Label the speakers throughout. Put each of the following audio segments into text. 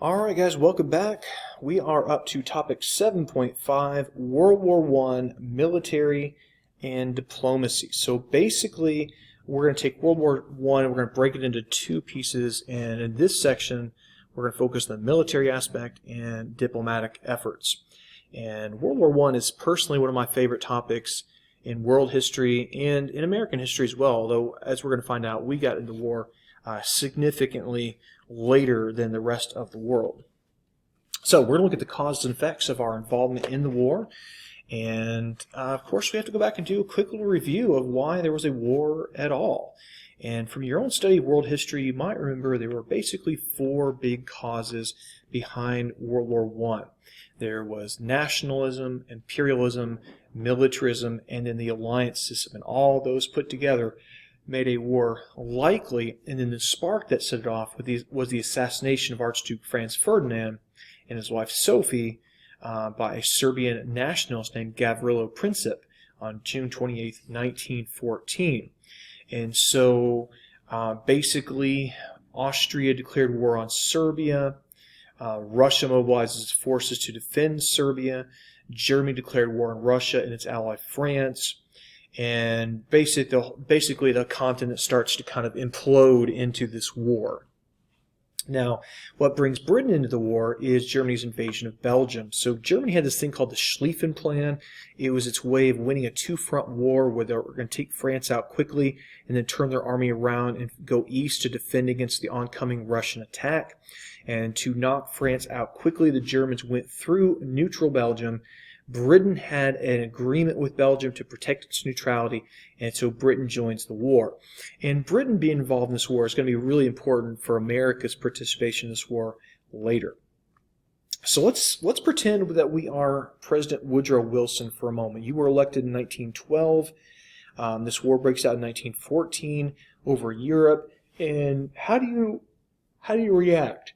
Speaker 1: Alright guys, welcome back. We are up to topic 7.5, World War I, military and diplomacy. So basically, we're going to take World War I and we're going to break it into two pieces, and in this section, we're going to focus on the military aspect and diplomatic efforts. And World War I is personally one of my favorite topics in world history and in American history as well, although as we're going to find out, we got into war significantly later than the rest of the world. So we're going to look at the causes and effects of our involvement in the war, and of course we have to go back and do a quick little review of why there was a war at all. And from your own study of world history, you might remember there were basically four big causes behind World War I. There was nationalism, imperialism, militarism, and then the alliance system, and all those put together made a war likely, and then the spark that set it off was the assassination of Archduke Franz Ferdinand and his wife Sophie by a Serbian nationalist named Gavrilo Princip on June 28, 1914. And so basically Austria declared war on Serbia, Russia mobilizes its forces to defend Serbia, Germany declared war on Russia and its ally France, and basically the continent starts to kind of implode into this war. Now, what brings Britain into the war is Germany's invasion of Belgium. So Germany had this thing called the Schlieffen Plan. It was its way of winning a two-front war where they were going to take France out quickly and then turn their army around and go east to defend against the oncoming Russian attack. And to knock France out quickly, the Germans went through neutral Belgium. Britain had an agreement with Belgium to protect its neutrality, and so Britain joins the war. And Britain being involved in this war is going to be really important for America's participation in this war later. So let's pretend that we are President Woodrow Wilson for a moment. You were elected in 1912. This war breaks out in 1914 over Europe. And how do you react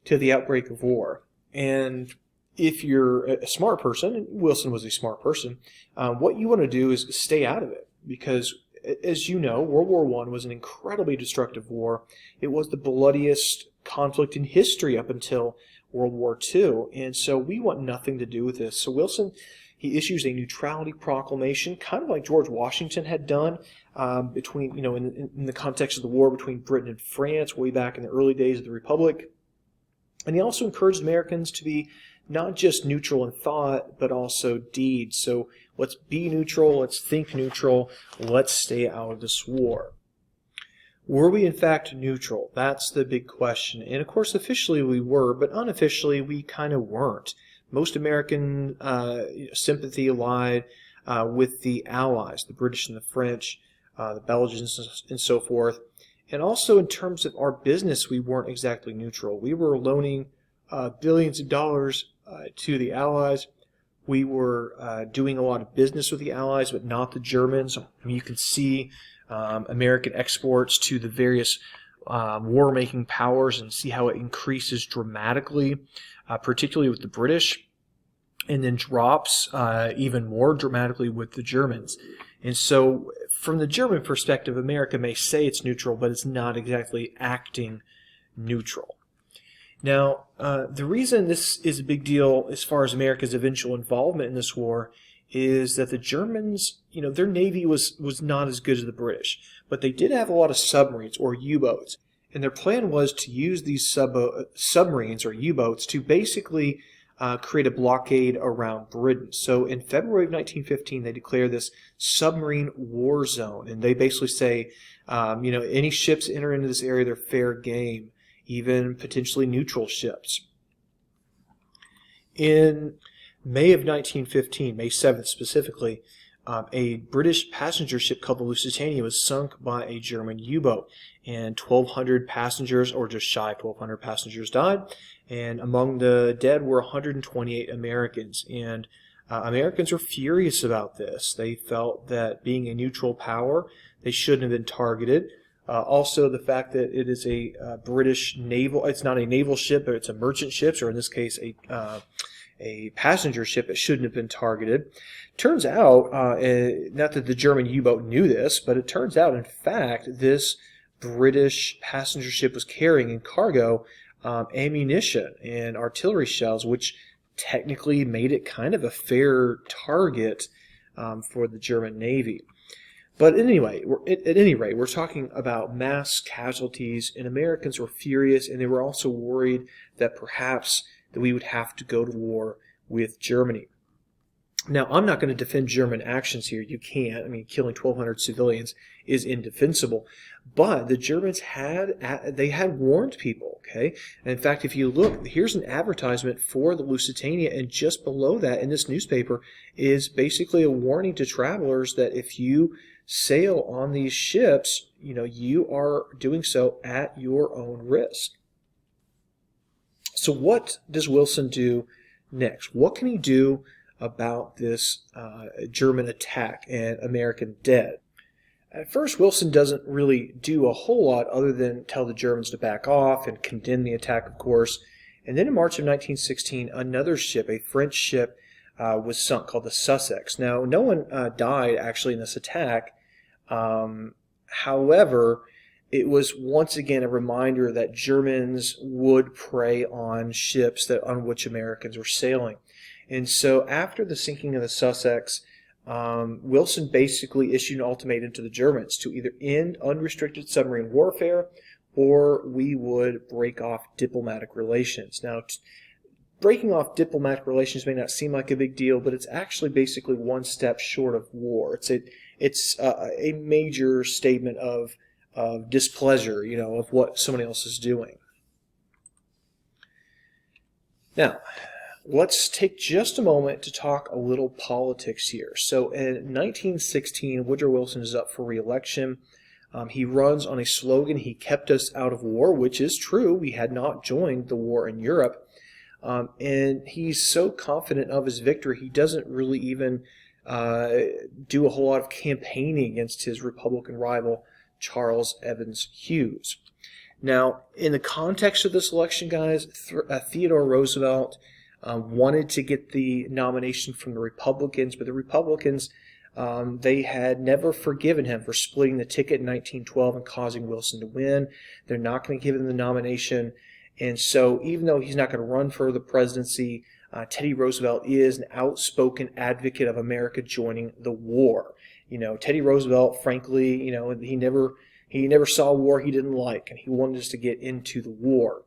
Speaker 1: to the outbreak of war? And if you're a smart person, and Wilson was a smart person, what you want to do is stay out of it, because as you know, World War I was an incredibly destructive war. It was the bloodiest conflict in history up until World War II, and so we want nothing to do with this. So Wilson, he issues a neutrality proclamation, kind of like George Washington had done between, in the context of the war between Britain and France way back in the early days of the Republic. And he also encouraged Americans to be not just neutral in thought, but also deed. So let's be neutral, let's think neutral, let's stay out of this war. Were we in fact neutral? That's the big question. And of course, officially we were, but unofficially we kind of weren't. Most American sympathy lied with the Allies, the British and the French, the Belgians and so forth. And also in terms of our business, we weren't exactly neutral. We were loaning billions of dollars to the Allies. We were doing a lot of business with the Allies, but not the Germans. I mean, you can see American exports to the various war-making powers and see how it increases dramatically, particularly with the British, and then drops even more dramatically with the Germans. And so from the German perspective, America may say it's neutral, but it's not exactly acting neutral. Now, the reason this is a big deal as far as America's eventual involvement in this war is that the Germans, their navy was not as good as the British, but they did have a lot of submarines or U-boats. And their plan was to use these submarines or U-boats to basically create a blockade around Britain. So in February of 1915, they declare this submarine war zone. And they basically say, any ships enter into this area, they're fair game, even potentially neutral ships. In May of 1915, May 7th specifically, a British passenger ship called the Lusitania was sunk by a German U-boat, and 1,200 passengers, or just shy of 1,200 passengers, died, and among the dead were 128 Americans. And Americans were furious about this. They felt that being a neutral power, they shouldn't have been targeted. Also, the fact that it is a Britich naval, it's not a naval ship, but it's a merchant ship, or in this case, a passenger ship, it shouldn't have been targeted. Turns out, not that the German U-boat knew this, but it turns out, in fact, this British passenger ship was carrying in cargo ammunition and artillery shells, which technically made it kind of a fair target for the German Navy. But anyway, at any rate, we're talking about mass casualties, and Americans were furious, and they were also worried that perhaps that we would have to go to war with Germany. Now, I'm not going to defend German actions here. You can't. I mean, killing 1,200 civilians is indefensible. But the Germans had warned people, okay? And in fact, if you look, here's an advertisement for the Lusitania, and just below that in this newspaper is basically a warning to travelers that if you sail on these ships, you are doing so at your own risk. So what does Wilson do next? What can he do about this German attack and American dead? At first, Wilson doesn't really do a whole lot other than tell the Germans to back off and condemn the attack, of course. And then in March of 1916, another ship, a French ship, was sunk called the Sussex. Now, no one died actually in this attack. However, it was once again a reminder that Germans would prey on ships on which Americans were sailing. And so after the sinking of the Sussex, Wilson basically issued an ultimatum to the Germans to either end unrestricted submarine warfare or we would break off diplomatic relations. Now, breaking off diplomatic relations may not seem like a big deal, but it's actually basically one step short of war. It's a major statement of displeasure, of what somebody else is doing. Now, let's take just a moment to talk a little politics here. So in 1916, Woodrow Wilson is up for re-election. He runs on a slogan, "He kept us out of war," which is true. We had not joined the war in Europe. And he's so confident of his victory, he doesn't really even do a whole lot of campaigning against his Republican rival, Charles Evans Hughes. Now, in the context of this election, guys, Theodore Roosevelt wanted to get the nomination from the Republicans, but the Republicans, they had never forgiven him for splitting the ticket in 1912 and causing Wilson to win. They're not going to give him the nomination. And so even though he's not going to run for the presidency, Teddy Roosevelt is an outspoken advocate of America joining the war. Teddy Roosevelt, frankly, he never saw a war he didn't like, and he wanted us to get into the war.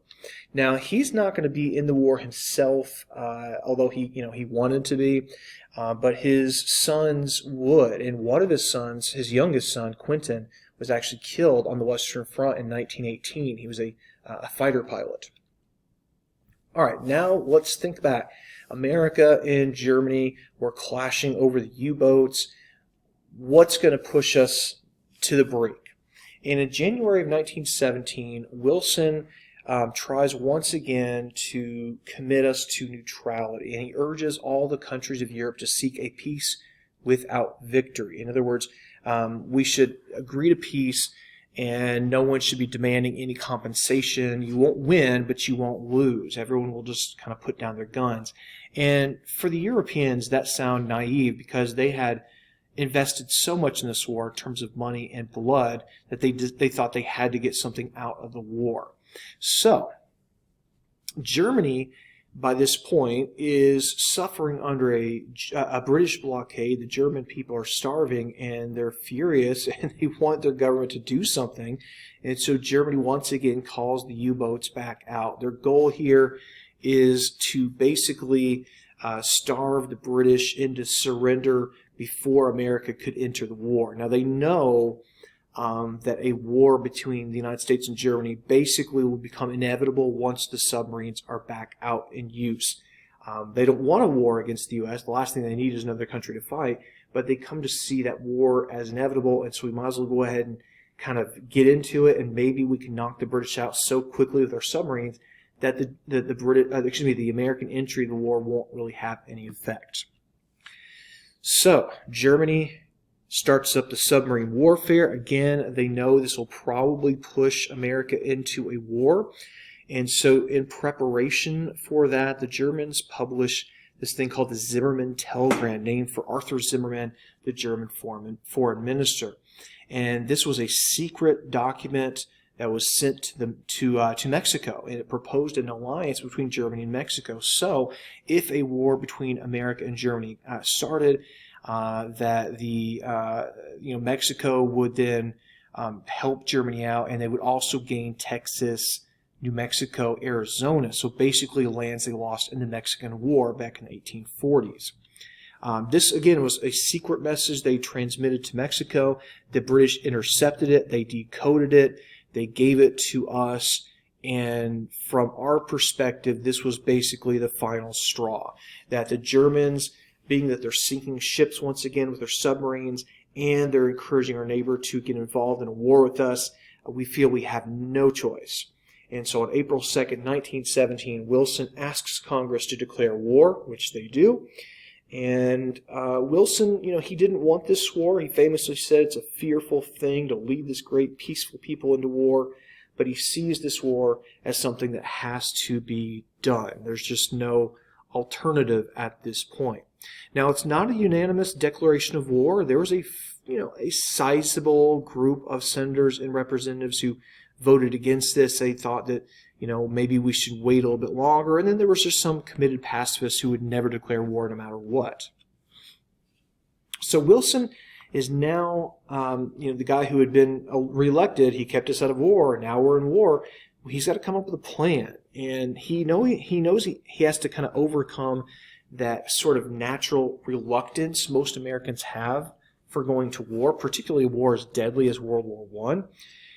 Speaker 1: Now, he's not going to be in the war himself, although he wanted to be, but his sons would. And one of his sons, his youngest son, Quentin, was actually killed on the Western Front in 1918. He was a fighter pilot. All right, now let's think back. America and Germany were clashing over the U-boats. What's going to push us to the brink? And in January of 1917, Wilson tries once again to commit us to neutrality, and he urges all the countries of Europe to seek a peace without victory. In other words, we should agree to peace, and no one should be demanding any compensation. You won't win, but you won't lose. Everyone will just kind of put down their guns. And for the Europeans, that sounded naive because they had invested so much in this war in terms of money and blood that they thought they had to get something out of the war. So, Germany, by this point, is suffering under a British blockade. The German people are starving, and they're furious, and they want their government to do something. And so Germany once again calls the U-boats back out. Their goal here is to basically starve the British into surrender before America could enter the war. Now, they know that a war between the United States and Germany basically will become inevitable once the submarines are back out in use. They don't want a war against the U.S. The last thing they need is another country to fight, but they come to see that war as inevitable, and so we might as well go ahead and kind of get into it, and maybe we can knock the British out so quickly with our submarines that the American entry in the war won't really have any effect. So, Germany starts up the submarine warfare. Again, they know this will probably push America into a war. And so in preparation for that, the Germans publish this thing called the Zimmerman telegram, named for Arthur Zimmerman, the German foreign minister. And this was a secret document that was sent to Mexico, and it proposed an alliance between Germany and Mexico. So, if a war between America and Germany started, that Mexico would then help Germany out, and they would also gain Texas, New Mexico, Arizona. So basically, lands they lost in the Mexican War back in the 1840s. This, again, was a secret message they transmitted to Mexico. The British intercepted it. They decoded it. They gave it to us. And from our perspective, this was basically the final straw. That the Germans, being that they're sinking ships once again with their submarines, and they're encouraging our neighbor to get involved in a war with us, we feel we have no choice. And so on April 2nd, 1917, Wilson asks Congress to declare war, which they do. And Wilson, he didn't want this war. He famously said it's a fearful thing to lead this great peaceful people into war. But he sees this war as something that has to be done. There's just no alternative at this point. Now, it's not a unanimous declaration of war. There was a sizable group of senators and representatives who voted against this. They thought that, maybe we should wait a little bit longer. And then there was just some committed pacifists who would never declare war no matter what. So Wilson is now, the guy who had been reelected. He kept us out of war. Now we're in war. He's got to come up with a plan. And he knows he has to kind of overcome that sort of natural reluctance most Americans have for going to war, particularly a war as deadly as World War I.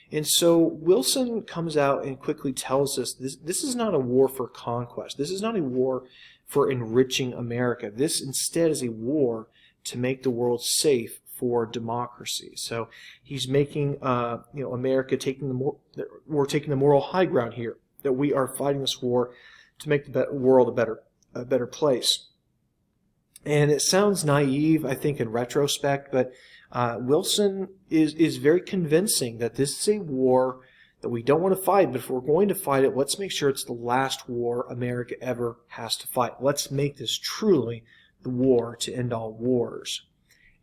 Speaker 1: And so Wilson comes out and quickly tells us this is not a war for conquest. This is not a war for enriching America. This instead is a war to make the world safe for democracy. So he's making America we're taking the moral high ground here, that we are fighting this war to make the world a better place. And it sounds naive, I think, in retrospect, but Wilson is very convincing that this is a war that we don't want to fight, but if we're going to fight it, let's make sure it's the last war America ever has to fight. Let's make this truly the war to end all wars.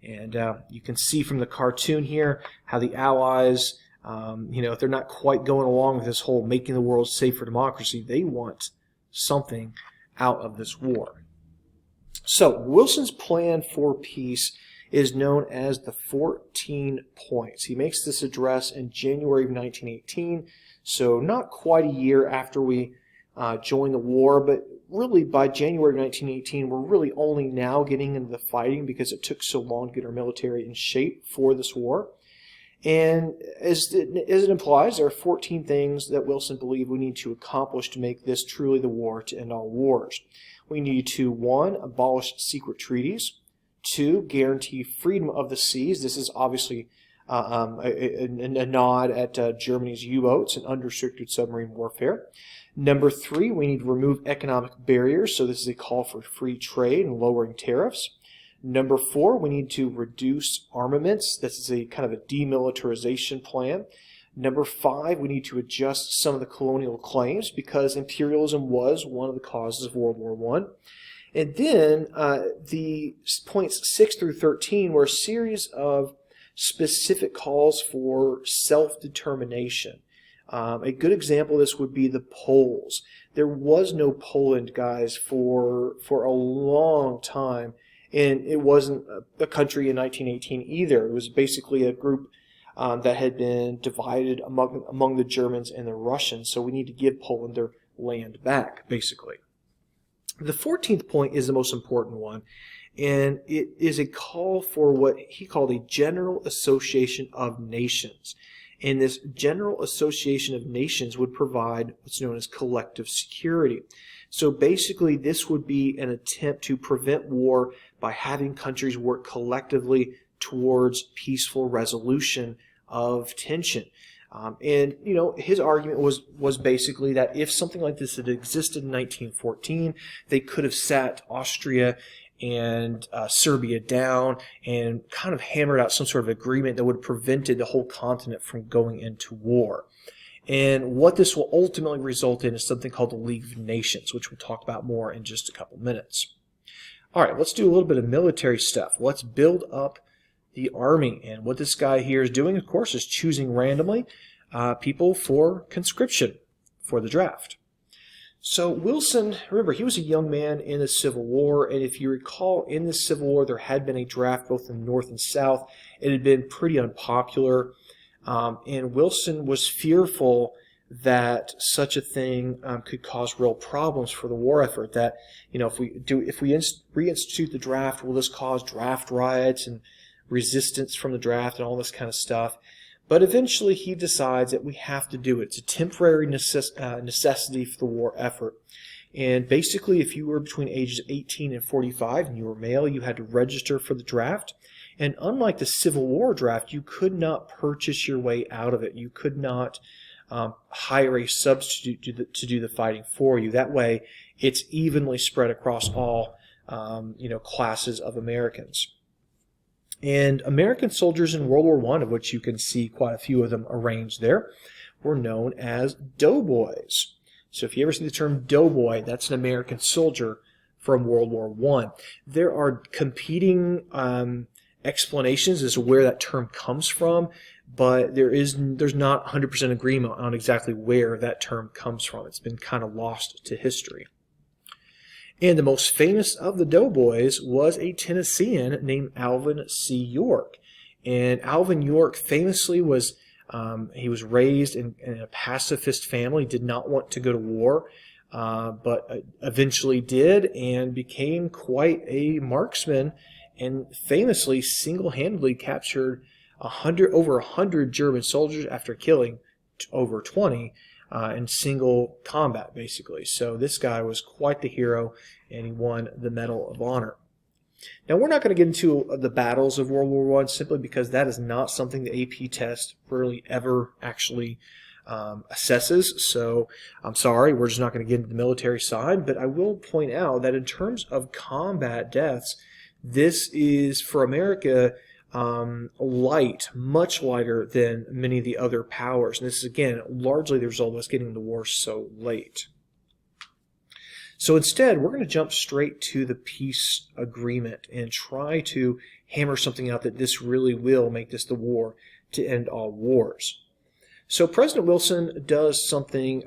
Speaker 1: And you can see from the cartoon here how the Allies, if they're not quite going along with this whole making the world safe for democracy, they want something out of this war. So Wilson's plan for peace is known as the 14 points. He makes this address in January of 1918, so not quite a year after we joined the war, but really by January of 1918, we're really only now getting into the fighting because it took so long to get our military in shape for this war. And as it implies, there are 14 things that Wilson believed we need to accomplish to make this truly the war to end all wars. We need to, 1, abolish secret treaties. 2, guarantee freedom of the seas. This is obviously a nod at Germany's U-boats and unrestricted submarine warfare. Number 3, we need to remove economic barriers. So this is a call for free trade and lowering tariffs. Number 4, we need to reduce armaments. This is a kind of a demilitarization plan. Number 5, we need to adjust some of the colonial claims because imperialism was one of the causes of World War I. And then the points 6 through 13 were a series of specific calls for self-determination. A good example of this would be the Poles. There was no Poland, guys, for a long time, and it wasn't a country in 1918 either. It was basically a group that had been divided among the Germans and the Russians, so we need to give Poland their land back, basically. The 14th point is the most important one, and it is a call for what he called a General Association of Nations. And this General Association of Nations would provide what's known as collective security. So basically, this would be an attempt to prevent war by having countries work collectively towards peaceful resolution of tension. And his argument was basically that if something like this had existed in 1914, they could have sat Austria and Serbia down and kind of hammered out some sort of agreement that would have prevented the whole continent from going into war. And what this will ultimately result in is something called the League of Nations, which we'll talk about more in just a couple minutes. All right, let's do a little bit of military stuff. Let's build up the army. And what this guy here is doing, of course, is choosing randomly people for conscription for the draft. So Wilson, remember, he was a young man in the Civil War, and if you recall, in the Civil War, there had been a draft both in the North and South. It had been pretty unpopular, and Wilson was fearful that such a thing could cause real problems for the war effort. That, you know, if we reinstitute the draft, will this cause draft riots and resistance from the draft and all this kind of stuff? But eventually he decides that we have to do it. It's a temporary necessity for the war effort. And basically, if you were between ages 18 and 45 and you were male, you had to register for the draft. And unlike the Civil War draft, you could not purchase your way out of it. You could not hire a substitute to do the fighting for you. That way, it's evenly spread across all classes of Americans. And American soldiers in World War I, of which you can see quite a few of them arranged there, were known as doughboys. So if you ever see the term doughboy, that's an American soldier from World War I. There are competing explanations as to where that term comes from, but there's not 100% agreement on exactly where that term comes from. It's been kind of lost to history. And the most famous of the doughboys was a Tennessean named Alvin C. York. And Alvin York famously was raised in a pacifist family, did not want to go to war, but eventually did and became quite a marksman, and famously single-handedly captured over 100 German soldiers after killing over 20 in single combat, basically. So this guy was quite the hero, and he won the Medal of Honor. Now, we're not going to get into the battles of World War I simply because that is not something the AP test really ever actually assesses. So I'm sorry, we're just not going to get into the military side, but I will point out that in terms of combat deaths, this is, for America, light, much lighter than many of the other powers. And this is, again, largely the result of us getting the war so late. So instead, we're going to jump straight to the peace agreement and try to hammer something out that this really will make this the war to end all wars. So President Wilson does something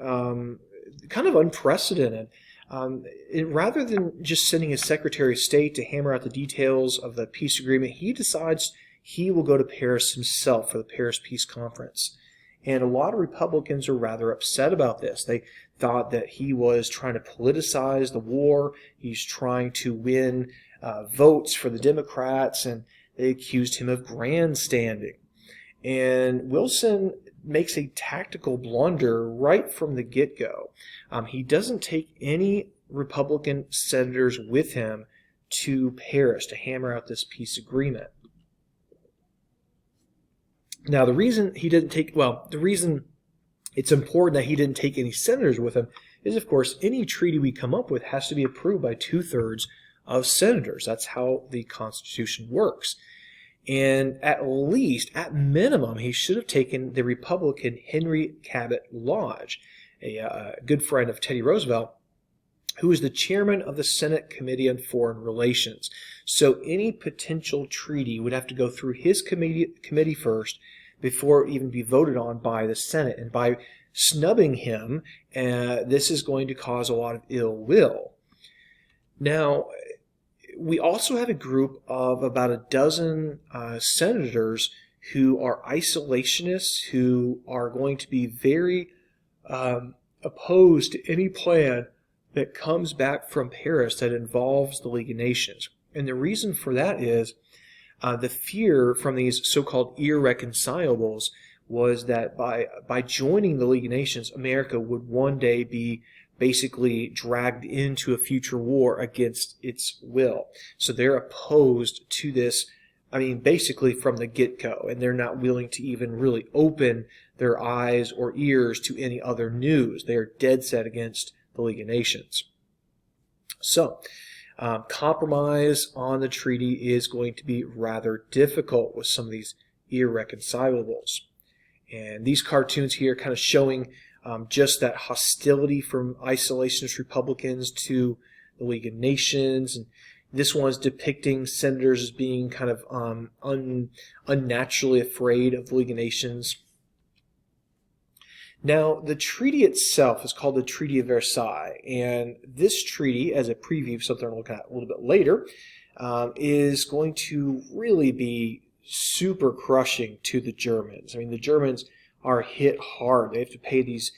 Speaker 1: kind of unprecedented. Rather than just sending his Secretary of State to hammer out the details of the peace agreement, he decides he will go to Paris himself for the Paris Peace Conference. And a lot of Republicans are rather upset about this. They thought that he was trying to politicize the war. He's trying to win votes for the Democrats, and they accused him of grandstanding. And Wilson makes a tactical blunder right from the get-go. He doesn't take any Republican senators with him to Paris to hammer out this peace agreement. Now, the reason it's important that he didn't take any senators with him is, of course, any treaty we come up with has to be approved by 2/3 of senators. That's how the Constitution works. And at minimum, he should have taken the Republican Henry Cabot Lodge, a good friend of Teddy Roosevelt, who is the chairman of the Senate Committee on Foreign Relations. So any potential treaty would have to go through his committee first before it even be voted on by the Senate. And by snubbing him, this is going to cause a lot of ill will. Now, we also have a group of about a dozen senators who are isolationists, who are going to be very opposed to any plan that comes back from Paris that involves the League of Nations. And the reason for that is the fear from these so-called irreconcilables was that by joining the League of Nations, America would one day be basically dragged into a future war against its will. So they're opposed to this, basically from the get-go, and they're not willing to even really open their eyes or ears to any other news. They are dead set against the League of Nations. So, compromise on the treaty is going to be rather difficult with some of these irreconcilables. And these cartoons here kind of showing just that hostility from isolationist Republicans to the League of Nations. And this one's depicting senators as being kind of unnaturally afraid of the League of Nations. Now, the treaty itself is called the Treaty of Versailles, and this treaty, as a preview of something we'll look at a little bit later, is going to really be super crushing to the Germans. I mean, the Germans are hit hard. They have to pay these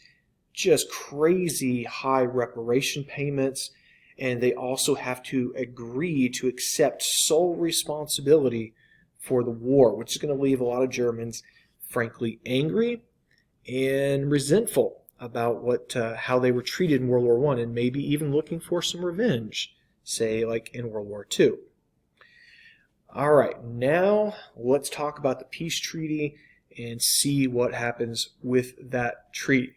Speaker 1: just crazy high reparation payments, and they also have to agree to accept sole responsibility for the war, which is going to leave a lot of Germans, frankly, angry and resentful about how they were treated in World War I, and maybe even looking for some revenge, say like in World War II. All right, now let's talk about the peace treaty and see what happens with that treaty.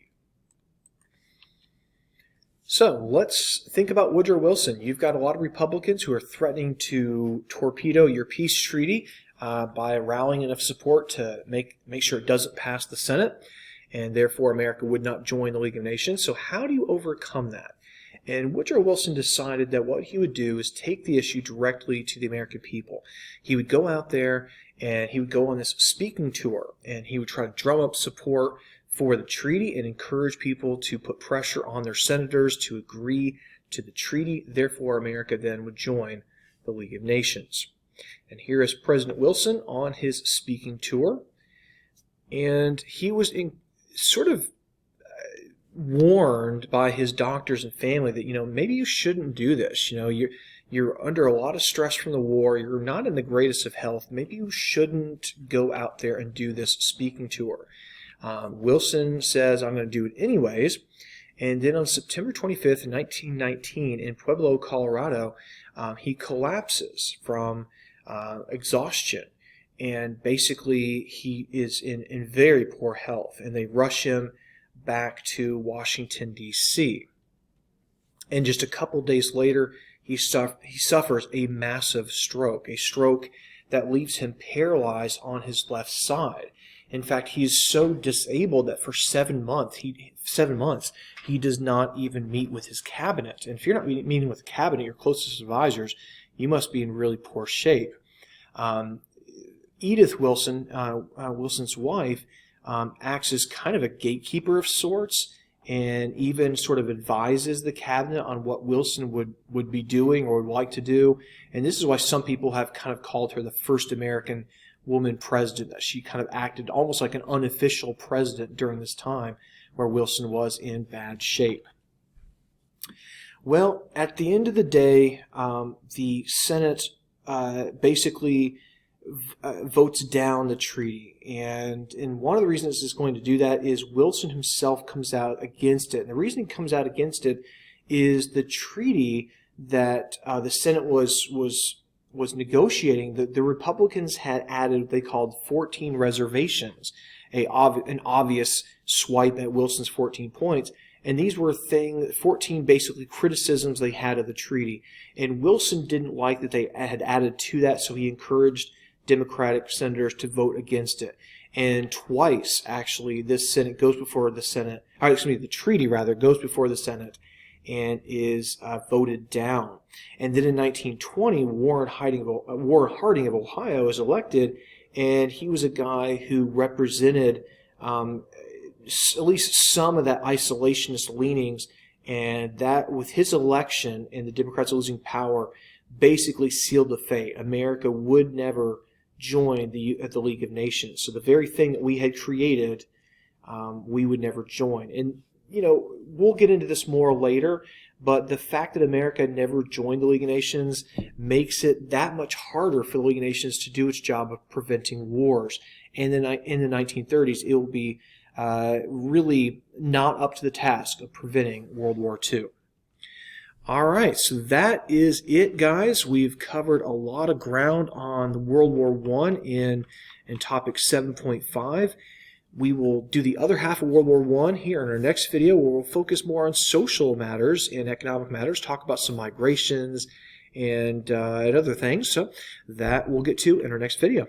Speaker 1: So let's think about Woodrow Wilson. You've got a lot of Republicans who are threatening to torpedo your peace treaty by rallying enough support to make sure it doesn't pass the Senate, and therefore America would not join the League of Nations. So how do you overcome that? And Woodrow Wilson decided that what he would do is take the issue directly to the American people. He would go out there and he would go on this speaking tour, and he would try to drum up support for the treaty and encourage people to put pressure on their senators to agree to the treaty. Therefore, America then would join the League of Nations. And here is President Wilson on his speaking tour. And he was sort of warned by his doctors and family that, maybe you shouldn't do this. You're under a lot of stress from the war. You're not in the greatest of health. Maybe you shouldn't go out there and do this speaking tour. Wilson says, I'm going to do it anyways. And then on September 25th, 1919, in Pueblo, Colorado, he collapses from exhaustion. And basically, he is in very poor health. And they rush him back to Washington, D.C. And just a couple days later, he suffers a massive stroke, a stroke that leaves him paralyzed on his left side. In fact, he is so disabled that for 7 months, he does not even meet with his cabinet. And if you're not meeting with the cabinet, your closest advisors, you must be in really poor shape. Edith Wilson, Wilson's wife, acts as kind of a gatekeeper of sorts, and even sort of advises the cabinet on what Wilson would be doing or would like to do. And this is why some people have kind of called her the first American woman president, that she kind of acted almost like an unofficial president during this time where Wilson was in bad shape. Well, at the end of the day, the Senate basically votes down the treaty. And one of the reasons it's going to do that is Wilson himself comes out against it. And the reason he comes out against it is the treaty that the Senate was negotiating. The Republicans had added what they called 14 reservations, an obvious swipe at Wilson's 14 points. And these were 14 basically criticisms they had of the treaty. And Wilson didn't like that they had added to that, so he encouraged Democratic senators to vote against it. And twice, actually, the treaty goes before the Senate and is voted down. And then in 1920, Warren Harding of Ohio is elected, and he was a guy who represented at least some of that isolationist leanings, and that with his election and the Democrats losing power basically sealed the fate. America would never join the League of Nations. So the very thing that we had created, we would never join. And, we'll get into this more later, but the fact that America never joined the League of Nations makes it that much harder for the League of Nations to do its job of preventing wars. And then in the 1930s, it will be really not up to the task of preventing World War II. All right, so that is it, guys. We've covered a lot of ground on World War I in topic 7.5. We will do the other half of World War I here in our next video, where we'll focus more on social matters and economic matters, talk about some migrations and other things. So that we'll get to in our next video.